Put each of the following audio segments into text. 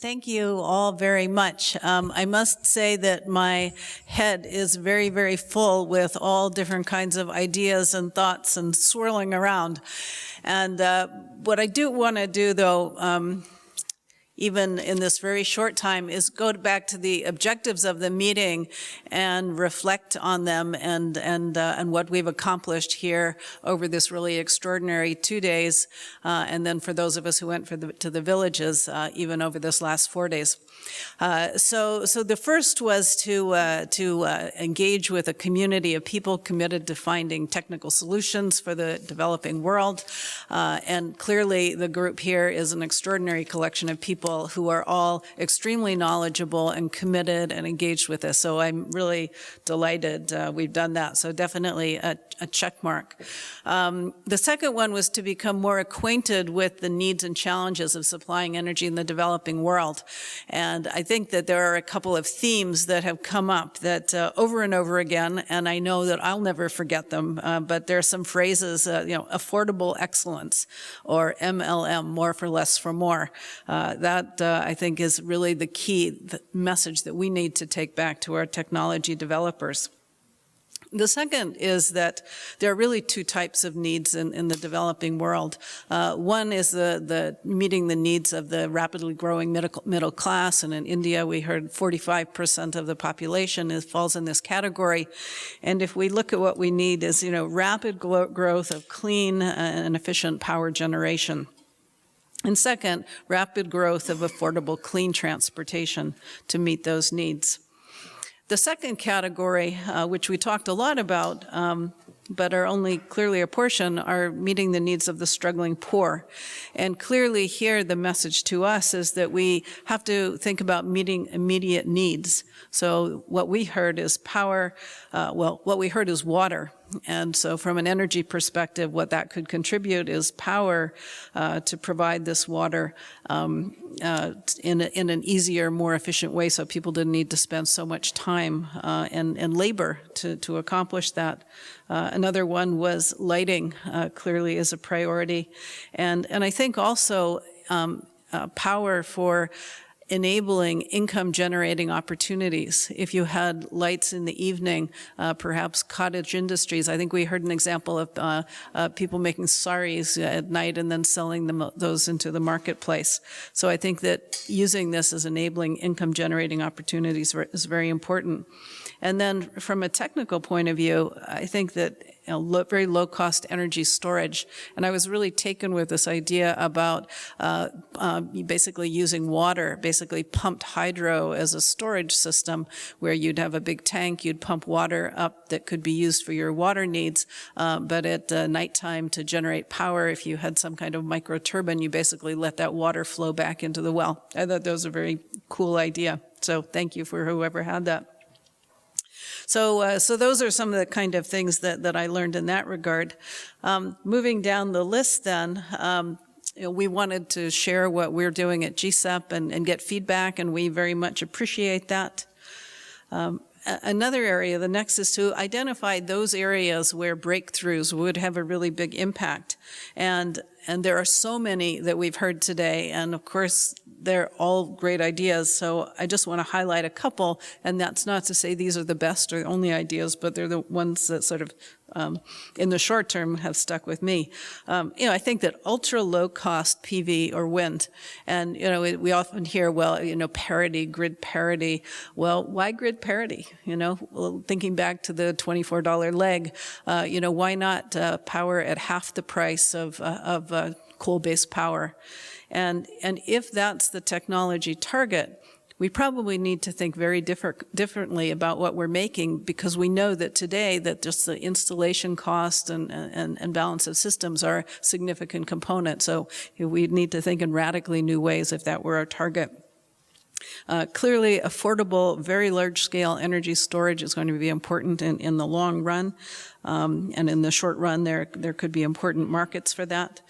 Thank you all very much. I must say that my head is very, very full with all different kinds of ideas and thoughts and swirling around. And what I do want to do, though, even in this very short time, is go back to the objectives of the meeting and reflect on them and what we've accomplished here over this really extraordinary 2 days, and then for those of us who went to the villages, even over this last 4 days. So the first was to engage with a community of people committed to finding technical solutions for the developing world, and clearly the group here is an extraordinary collection of people who are all extremely knowledgeable and committed and engaged with this. So I'm really delighted we've done that. So definitely a check mark. The second one was to become more acquainted with the needs and challenges of supplying energy in the developing world. And I think that there are a couple of themes that have come up that over and over again, and I know that I'll never forget them, but there are some phrases, affordable excellence, or MLM, more for less for more. That I think is really the key message that we need to take back to our technology developers. The second is that there are really two types of needs in the developing world. One is the meeting the needs of the rapidly growing middle class, and in India we heard 45% of the population falls in this category. And if we look at what we need is, rapid growth of clean and efficient power generation. And second, rapid growth of affordable, clean transportation to meet those needs. The second category, which we talked a lot about, but are only clearly a portion, are meeting the needs of the struggling poor. And clearly here the message to us is that we have to think about meeting immediate needs. So what we heard is power, what we heard is water. And so from an energy perspective, what that could contribute is power to provide this water in an easier, more efficient way, so people didn't need to spend so much time and labor to accomplish that. Another one was lighting, clearly is a priority. And I think also power for enabling income-generating opportunities. If you had lights in the evening, perhaps cottage industries. I think we heard an example of people making saris at night and then selling those into the marketplace. So I think that using this as enabling income-generating opportunities is very important. And then from a technical point of view, I think that very low-cost energy storage. And I was really taken with this idea about basically using water, basically pumped hydro as a storage system, where you'd have a big tank, you'd pump water up that could be used for your water needs, but at nighttime to generate power, if you had some kind of micro turbine, you basically let that water flow back into the well. I thought that was a very cool idea. So thank you for whoever had that. So those are some of the kind of things that I learned in that regard. Moving down the list then, we wanted to share what we're doing at GCEP and get feedback, and we very much appreciate that. Another area, the next, is to identify those areas where breakthroughs would have a really big impact. And there are so many that we've heard today, and of course, they're all great ideas, so I just want to highlight a couple, and that's not to say these are the best or the only ideas, but they're the ones that sort of, in the short term, have stuck with me. I think that ultra low-cost PV or wind, and, we often hear, parity, grid parity. Well, why grid parity? Thinking back to the $24 leg, why not power at half the price of coal-based power? And if that's the technology target, we probably need to think very differently about what we're making, because we know that today that just the installation cost and balance of systems are significant components. So we need to think in radically new ways if that were our target. Clearly, affordable, very large-scale energy storage is going to be important in the long run. And in the short run, there could be important markets for that.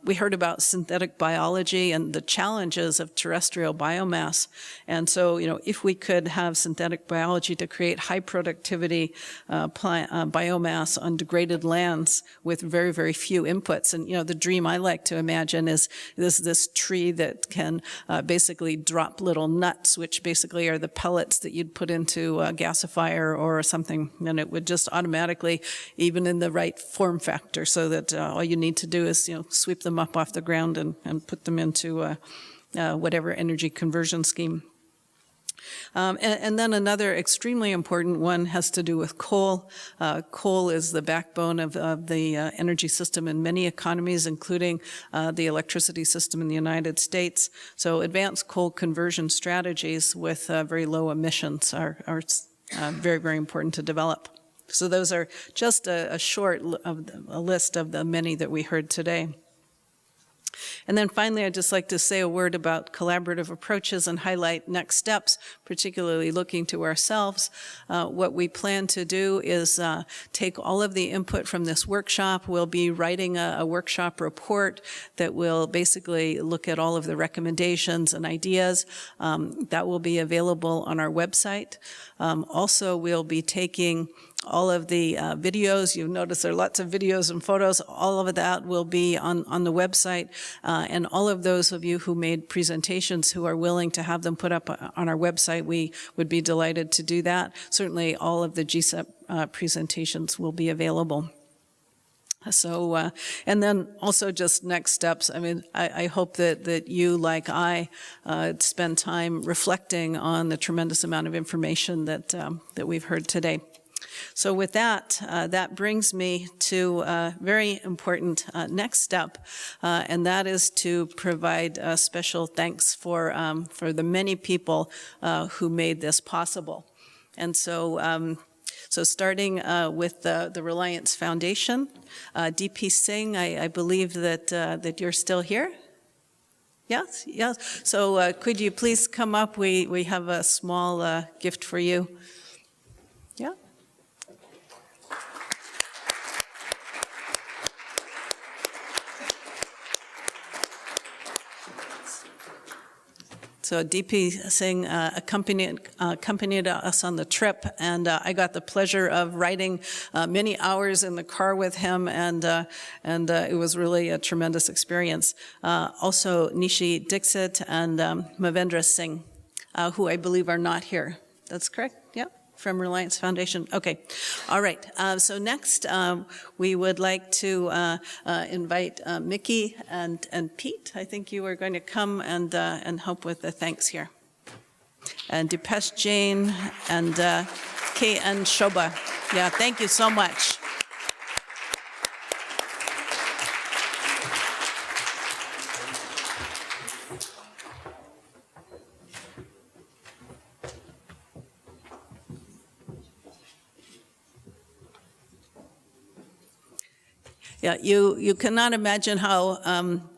We heard about synthetic biology and the challenges of terrestrial biomass. And so, if we could have synthetic biology to create high productivity biomass on degraded lands with very, very few inputs. And, the dream I like to imagine is this tree that can basically drop little nuts, which basically are the pellets that you'd put into a gasifier or something. And it would just automatically, even in the right form factor, so that all you need to do is, sweep them up off the ground and put them into whatever energy conversion scheme. And then another extremely important one has to do with coal. Coal is the backbone of the energy system in many economies, including the electricity system in the United States. So advanced coal conversion strategies with very low emissions are very, very important to develop. So those are just a short a list of the many that we heard today. And then finally, I'd just like to say a word about collaborative approaches and highlight next steps, particularly looking to ourselves. What we plan to do is take all of the input from this workshop. We'll be writing a workshop report that will basically look at all of the recommendations and ideas. That will be available on our website. Also, we'll be taking all of the videos. You'll notice there are lots of videos and photos. All of that will be on the website. And all of those of you who made presentations who are willing to have them put up on our website, we would be delighted to do that. Certainly all of the GCEP presentations will be available. So, and then also just next steps. I mean, I hope that you, like I, spend time reflecting on the tremendous amount of information that we've heard today. So with that, that brings me to a very important next step, and that is to provide special thanks for the many people who made this possible. And so, starting with the Reliance Foundation, DP Singh, I believe that you're still here. Yes, yes. So could you please come up? We have a small gift for you. Yeah. So DP Singh accompanied us on the trip, and I got the pleasure of riding many hours in the car with him, and it was really a tremendous experience. Also, Nishi Dixit and Mavendra Singh, who I believe are not here. That's correct? Yeah. From Reliance Foundation. Okay. All right. So next, we would like to invite Mickey and Pete. I think you are going to come and help with the thanks here. And Dipesh Jain and Kay and Shobha. Yeah, thank you so much. Yeah, you cannot imagine how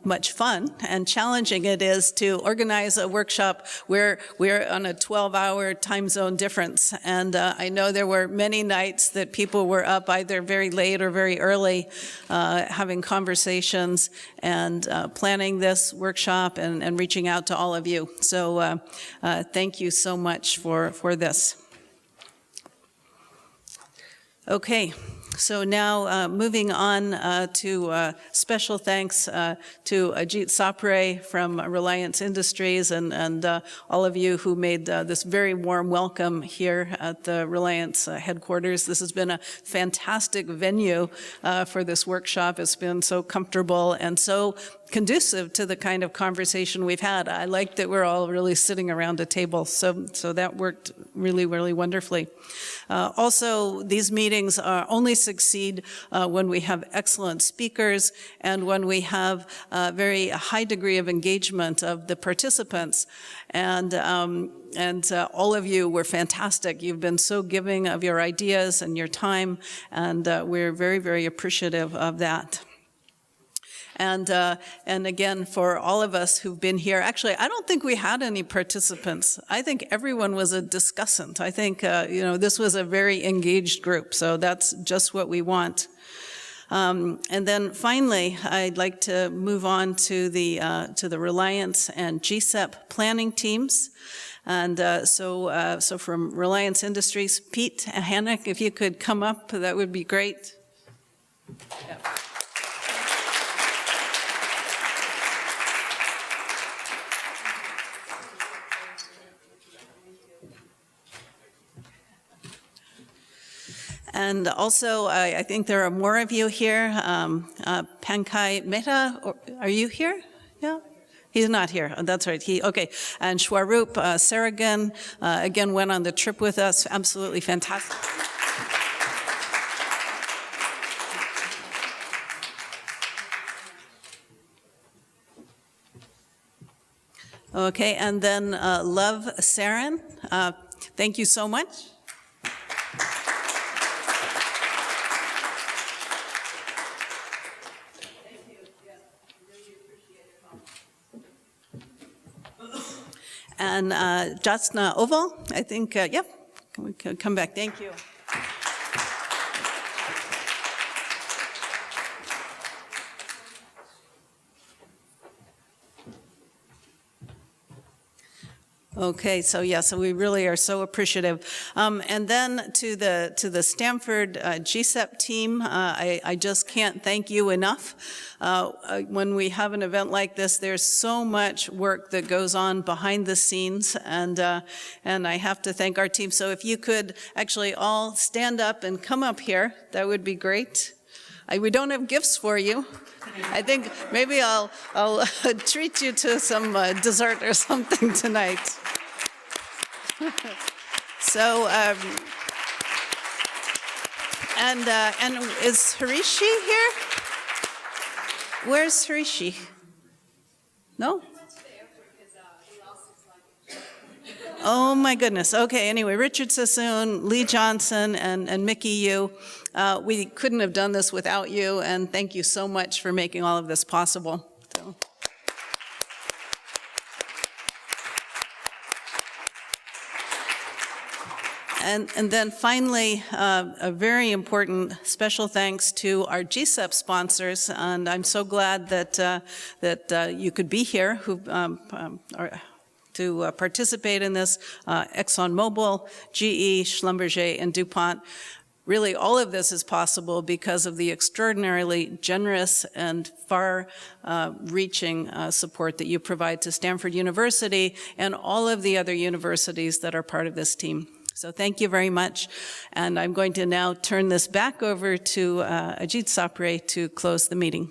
much fun and challenging it is to organize a workshop where we're on a 12-hour time zone difference. And I know there were many nights that people were up either very late or very early having conversations and planning this workshop and reaching out to all of you. So thank you so much for this. Okay. So now moving on to special thanks to Ajit Sapre from Reliance Industries and all of you who made this very warm welcome here at the Reliance headquarters. This has been a fantastic venue for this workshop. It's been so comfortable and so conducive to the kind of conversation we've had. I like that we're all really sitting around a table, so that worked really, really wonderfully. Also, these meetings only succeed when we have excellent speakers and when we have a very high degree of engagement of the participants. And all of you were fantastic. You've been so giving of your ideas and your time, and we're very, very appreciative of that. And again, for all of us who've been here, actually, I don't think we had any participants. I think everyone was a discussant. I think, this was a very engaged group, so that's just what we want. And then finally, I'd like to move on to the Reliance and GCEP planning teams. And so from Reliance Industries, Pete Hannock, if you could come up, that would be great. Yeah. And also, I think there are more of you here. Pankaj Mehta, are you here? Yeah? He's not here. Oh, that's right. Okay. And Shwarup Saragan, again, went on the trip with us. Absolutely fantastic. Okay. And then Love Saran, thank you so much. And Jasna Oval, I think, yep, we can come back. Thank you. Okay, so we really are so appreciative. And then to the Stanford GCEP team, I just can't thank you enough. When we have an event like this, there's so much work that goes on behind the scenes, and I have to thank our team. So if you could actually all stand up and come up here, that would be great. We don't have gifts for you. I think maybe I'll treat you to some dessert or something tonight. So, and is Harishi here? Where's Harishi? No? Oh my goodness. Okay, anyway, Richard Sassoon, Lee Johnson, and Mickey Yu. We couldn't have done this without you, and thank you so much for making all of this possible. So. And then finally, a very important special thanks to our GCEP sponsors, and I'm so glad that you could be here to participate in this. ExxonMobil, GE, Schlumberger, and DuPont. Really, all of this is possible because of the extraordinarily generous and far-reaching support that you provide to Stanford University and all of the other universities that are part of this team. So thank you very much. And I'm going to now turn this back over to Ajit Sapre to close the meeting.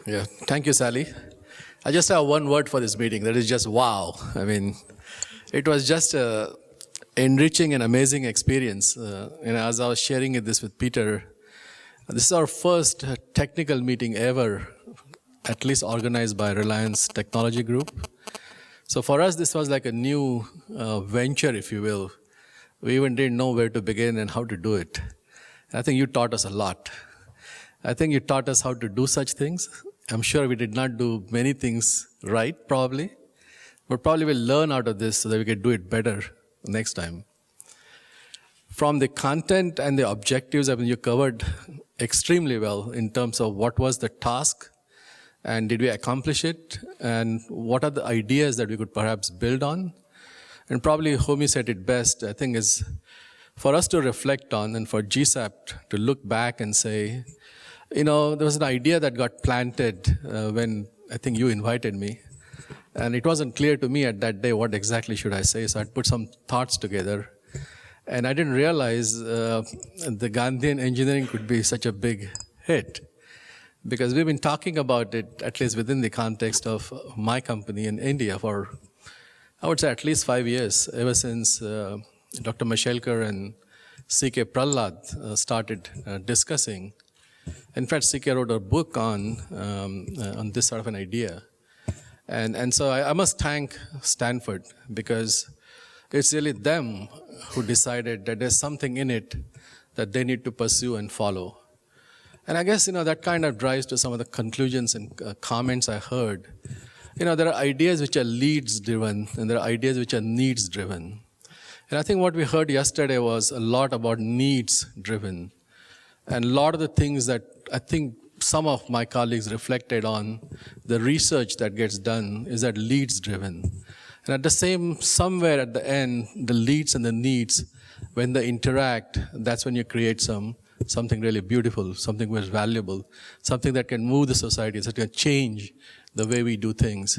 Yeah, thank you, Sally. I just have one word for this meeting. That is just wow. I mean, it was just an enriching and amazing experience. As I was sharing this with Peter, this is our first technical meeting ever, at least organized by Reliance Technology Group. So for us, this was like a new venture, if you will. We even didn't know where to begin and how to do it. I think you taught us a lot. I think you taught us how to do such things. I'm sure we did not do many things right, probably, but probably we'll learn out of this so that we can do it better next time. From the content and the objectives, I mean, you covered extremely well in terms of what was the task and did we accomplish it, and what are the ideas that we could perhaps build on. And probably Homi said it best, I think, is for us to reflect on and for GCEP to look back and say, there was an idea that got planted when I think you invited me. And it wasn't clear to me at that day what exactly should I say, so I'd put some thoughts together. And I didn't realize the Gandhian engineering could be such a big hit, because we've been talking about it, at least within the context of my company in India, for, I would say, at least 5 years, ever since Dr. Mashelkar and C.K. Prahlad started discussing. In fact, C.K. wrote a book on this sort of an idea. And so I must thank Stanford, because It's really them who decided that there's something in it that they need to pursue and follow. And I guess, that kind of drives to some of the conclusions and comments I heard. There are ideas which are leads-driven, and there are ideas which are needs-driven. And I think what we heard yesterday was a lot about needs-driven. And a lot of the things that I think some of my colleagues reflected on, the research that gets done is that leads-driven. And at the same, somewhere at the end, the leads and the needs, when they interact, that's when you create something really beautiful, something very valuable, something that can move the society, that can change the way we do things.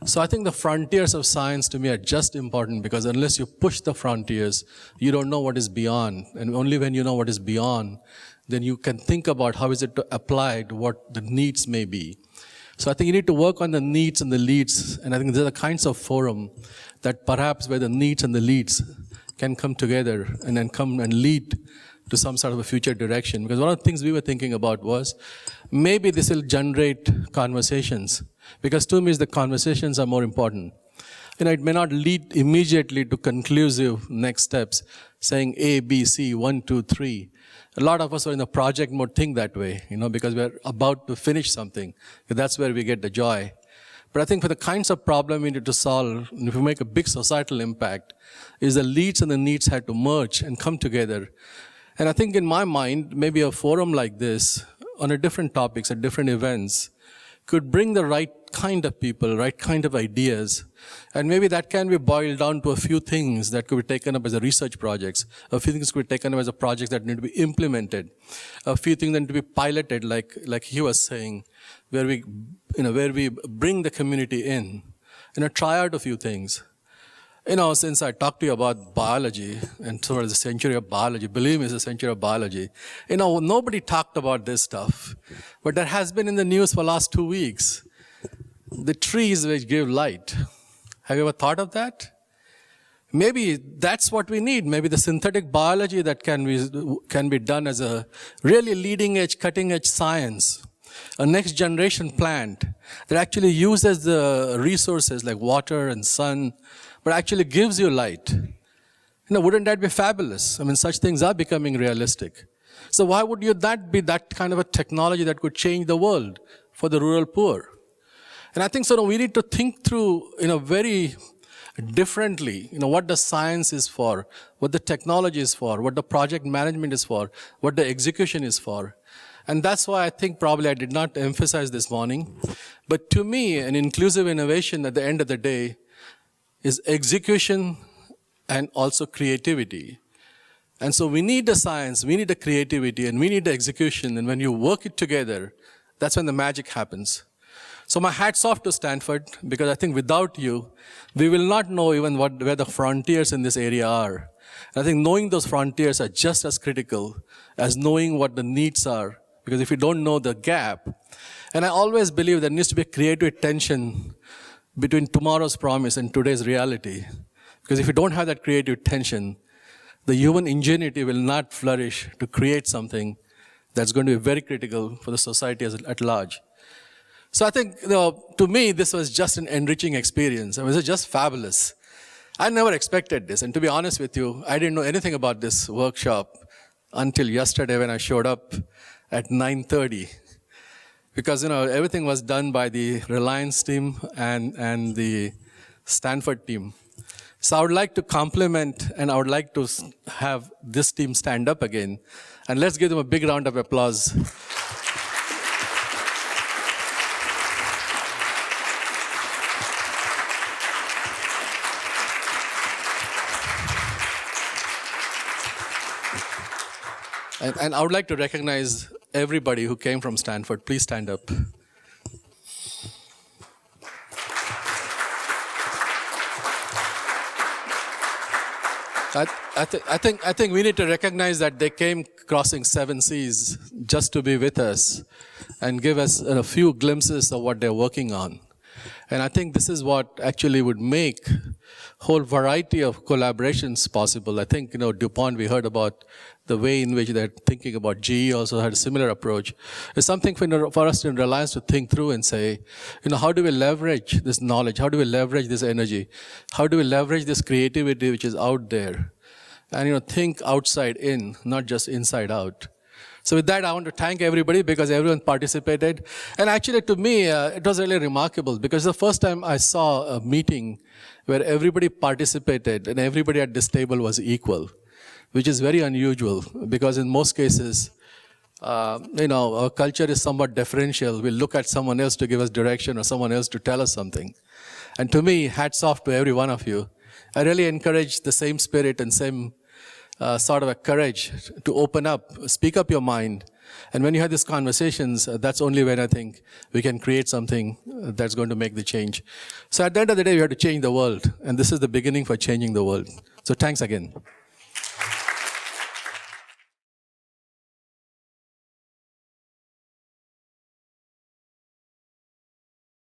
So I think the frontiers of science to me are just important, because unless you push the frontiers, you don't know what is beyond. And only when you know what is beyond, then you can think about how is it to apply to what the needs may be. So I think you need to work on the needs and the leads, and I think they're the kinds of forum that perhaps where the needs and the leads can come together and then come and lead to some sort of a future direction. Because one of the things we were thinking about was maybe this will generate conversations, because to me the conversations are more important. It may not lead immediately to conclusive next steps, saying A, B, C, 1, 2, 3. A lot of us are in the project mode think that way, because we're about to finish something. That's where we get the joy. But I think for the kinds of problem we need to solve, if we make a big societal impact, is the leads and the needs have to merge and come together. And I think in my mind, maybe a forum like this, on a different topics, at different events, could bring the right kind of people, right kind of ideas. And maybe that can be boiled down to a few things that could be taken up as a research projects. A few things could be taken up as a projects that need to be implemented. A few things that need to be piloted, like he was saying, where we bring the community in. Try out a few things. Since I talked to you about biology, and sort of the century of biology, believe me, it's a century of biology. Nobody talked about this stuff, but that has been in the news for the last 2 weeks. The trees which give light. Have you ever thought of that? Maybe that's what we need. Maybe the synthetic biology that can be done as a really leading edge, cutting edge science. A next generation plant that actually uses the resources like water and sun, but actually gives you light. Wouldn't that be fabulous? Such things are becoming realistic. So why would that be that kind of a technology that could change the world for the rural poor? And I think we need to think through, very differently, what the science is for, what the technology is for, what the project management is for, what the execution is for. And that's why I think probably I did not emphasize this morning. But to me, an inclusive innovation at the end of the day is execution and also creativity. And so we need the science, we need the creativity, and we need the execution. And when you work it together, that's when the magic happens. So my hat's off to Stanford, because I think without you, we will not know even where the frontiers in this area are. And I think knowing those frontiers are just as critical as knowing what the needs are, because if you don't know the gap, and I always believe there needs to be a creative tension between tomorrow's promise and today's reality. Because if you don't have that creative tension, the human ingenuity will not flourish to create something that's going to be very critical for the society at large. So I think, to me, this was just an enriching experience. It was just fabulous. I never expected this. And to be honest with you, I didn't know anything about this workshop until yesterday when I showed up at 9:30. Because, everything was done by the Reliance team and the Stanford team. So I would like to compliment, and I would like to have this team stand up again. And let's give them a big round of applause. And I would like to recognize everybody who came from Stanford. Please stand up. I think we need to recognize that they came crossing 7 seas just to be with us and give us a few glimpses of what they're working on. And I think this is what actually would make whole variety of collaborations possible. I think, DuPont, we heard about the way in which they're thinking about. GE also had a similar approach. It's something for us in Reliance to think through and say, how do we leverage this knowledge? How do we leverage this energy? How do we leverage this creativity which is out there? And, think outside in, not just inside out. So with that, I want to thank everybody because everyone participated. And actually, to me, it was really remarkable because the first time I saw a meeting where everybody participated and everybody at this table was equal, which is very unusual because in most cases, our culture is somewhat differential. We look at someone else to give us direction or someone else to tell us something. And to me, hats off to every one of you. I really encourage the same spirit and same sort of a courage to open up, speak up your mind. And when you have these conversations, that's only when I think we can create something that's going to make the change. So at the end of the day, we have to change the world. And this is the beginning for changing the world. So thanks again.